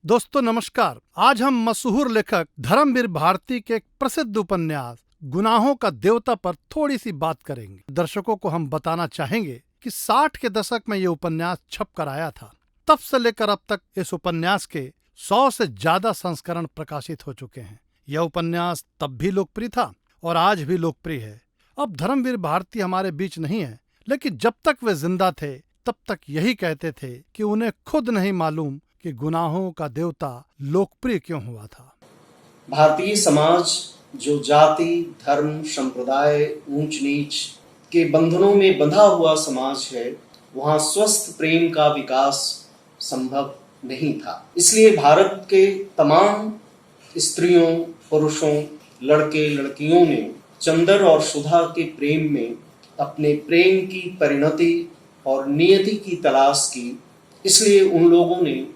दोस्तों नमस्कार। आज हम मशहूर लेखक धर्मवीर भारती के एक प्रसिद्ध उपन्यास गुनाहों का देवता पर थोड़ी सी बात करेंगे। दर्शकों को हम बताना चाहेंगे कि 60 के दशक में यह उपन्यास छप कर आया था। तब से लेकर अब तक इस उपन्यास के 100 से ज्यादा संस्करण प्रकाशित हो चुके हैं। यह उपन्यास तब भी लोकप्रिय था और आज भी लोकप्रिय है। अब धर्मवीर भारती हमारे बीच नहीं है, लेकिन जब तक वे जिंदा थे तब तक यही कहते थे कि उन्हें खुद नहीं मालूम कि गुनाहों का देवता लोकप्रिय क्यों हुआ था। भारतीय समाज जो जाति, धर्म, संप्रदाय, ऊंच नीच के बंधनों में बंधा हुआ समाज है, वहां स्वस्थ प्रेम का विकास संभव नहीं था। इसलिए भारत के तमाम स्त्रियों, पुरुषों, लड़के लड़कियों ने चंदर और सुधा के प्रेम में अपने प्रेम की परिणति और नियति की तलाश की। इसलिए उन लोगों ने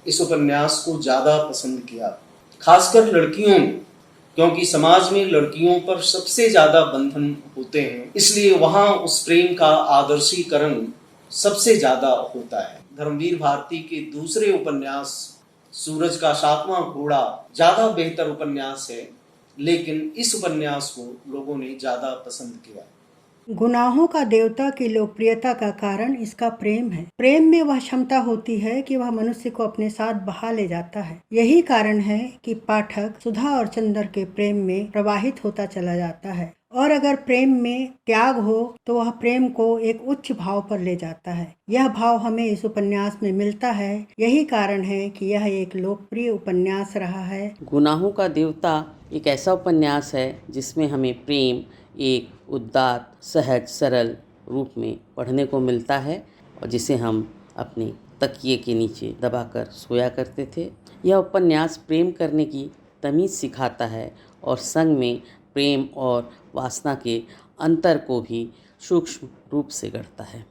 इस उपन्यास को ज्यादा पसंद किया, खासकर लड़कियों ने, क्योंकि समाज में लड़कियों पर सबसे ज्यादा बंधन होते हैं। इसलिए वहां उस प्रेम का आदर्शीकरण सबसे ज्यादा होता है। धर्मवीर भारती के दूसरे उपन्यास सूरज का सातवां घोड़ा ज्यादा बेहतर उपन्यास है, लेकिन इस उपन्यास को लोगों ने ज्यादा पसंद किया। गुनाहों का देवता की लोकप्रियता का कारण इसका प्रेम है। प्रेम में वह क्षमता होती है कि वह मनुष्य को अपने साथ बहा ले जाता है। यही कारण है कि पाठक सुधा और चंदर के प्रेम में प्रवाहित होता चला जाता है, और अगर प्रेम में त्याग हो तो वह प्रेम को एक उच्च भाव पर ले जाता है। यह भाव हमें इस उपन्यास में मिलता है। यही कारण है कि यह एक लोकप्रिय उपन्यास रहा है। गुनाहों का देवता एक ऐसा उपन्यास है जिसमें हमें प्रेम एक उदात्त, सहज, सरल रूप में पढ़ने को मिलता है और जिसे हम अपने तकिए के नीचे दबाकर सोया करते थे। यह उपन्यास प्रेम करने की तमीज़ सिखाता है और संग में प्रेम और वासना के अंतर को भी सूक्ष्म रूप से गढ़ता है।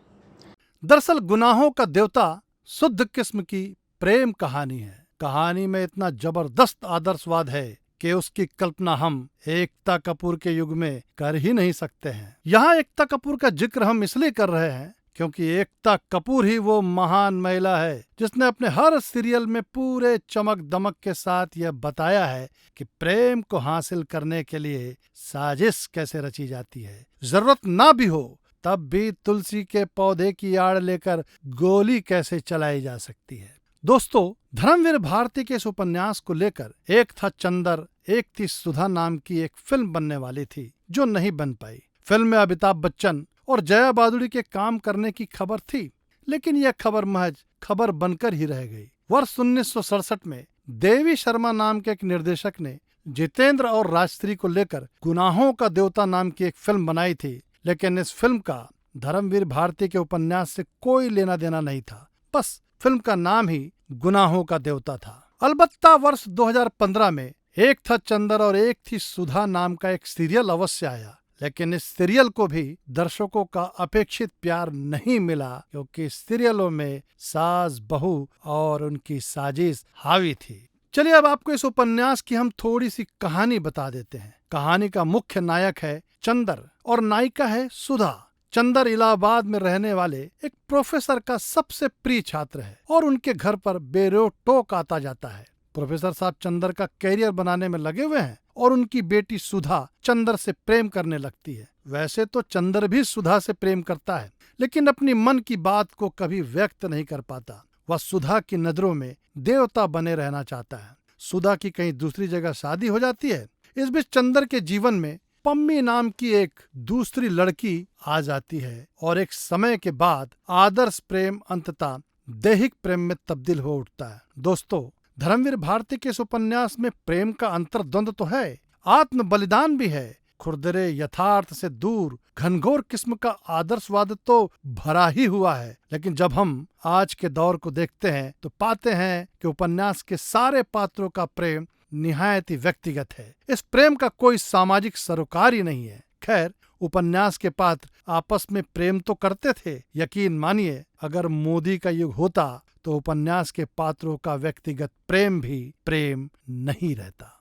दरअसल गुनाहों का देवता शुद्ध किस्म की प्रेम कहानी है। कहानी में इतना जबरदस्त आदर्शवाद है कि उसकी कल्पना हम एकता कपूर के युग में कर ही नहीं सकते हैं। यहाँ एकता कपूर का जिक्र हम इसलिए कर रहे हैं क्योंकि एकता कपूर ही वो महान महिला है जिसने अपने हर सीरियल में पूरे चमक दमक के साथ यह बताया है कि प्रेम को हासिल करने के लिए साजिश कैसे रची जाती है। जरूरत ना भी हो तब भी तुलसी के पौधे की आड़ लेकर गोली कैसे चलाई जा सकती है। दोस्तों, धर्मवीर भारती के इस उपन्यास को लेकर एक था चंदर, एक थी सुधा नाम की एक फिल्म बनने वाली थी जो नहीं बन पाई। फिल्म में अमिताभ बच्चन और जया बादुड़ी के काम करने की खबर थी, लेकिन यह खबर महज खबर बनकर ही रह गई। वर्ष 1967 में देवी शर्मा नाम के एक निर्देशक ने जितेंद्र और राजश्री को लेकर गुनाहों का देवता नाम की एक फिल्म बनाई थी, लेकिन इस फिल्म का धर्मवीर भारती के उपन्यास से कोई लेना देना नहीं था। बस फिल्म का नाम ही गुनाहों का देवता था। अलबत्ता वर्ष 2015 में एक था चंदर और एक थी सुधा नाम का एक सीरियल अवश्य आया, लेकिन इस सीरियल को भी दर्शकों का अपेक्षित प्यार नहीं मिला क्योंकि सीरियलों में सास बहू और उनकी साजिश हावी थी। चलिए अब आपको इस उपन्यास की हम थोड़ी सी कहानी बता देते हैं। कहानी का मुख्य नायक है चंदर और नायिका है सुधा। चंदर इलाहाबाद में रहने वाले एक प्रोफेसर का सबसे प्रिय छात्र है और उनके घर पर बेरोक आता जाता है। प्रोफेसर साहब चंदर का कैरियर बनाने में लगे हुए हैं और उनकी बेटी सुधा चंदर से प्रेम करने लगती है। वैसे तो चंदर भी सुधा से प्रेम करता है, लेकिन अपनी मन की बात को कभी व्यक्त नहीं कर पाता। वह सुधा की नजरों में देवता बने रहना चाहता है। सुधा की कहीं दूसरी जगह शादी हो जाती है। इस बीच चंदर के जीवन में पम्मी नाम की एक दूसरी लड़की आ जाती है और एक समय के बाद आदर्श प्रेम अंततः दैहिक प्रेम में तब्दील हो उठता है। दोस्तों, धर्मवीर भारती के इस उपन्यास में प्रेम का अंतर्द्वंद तो है, आत्म बलिदान भी है, खुरदरे यथार्थ से दूर घनघोर किस्म का आदर्शवाद तो भरा ही हुआ है। लेकिन जब हम आज के दौर को देखते हैं तो पाते हैं कि उपन्यास के सारे पात्रों का प्रेम निहायत ही व्यक्तिगत है। इस प्रेम का कोई सामाजिक सरोकार ही नहीं है। खैर, उपन्यास के पात्र आपस में प्रेम तो करते थे। यकीन मानिए, अगर मोदी का युग होता तो उपन्यास के पात्रों का व्यक्तिगत प्रेम भी प्रेम नहीं रहता।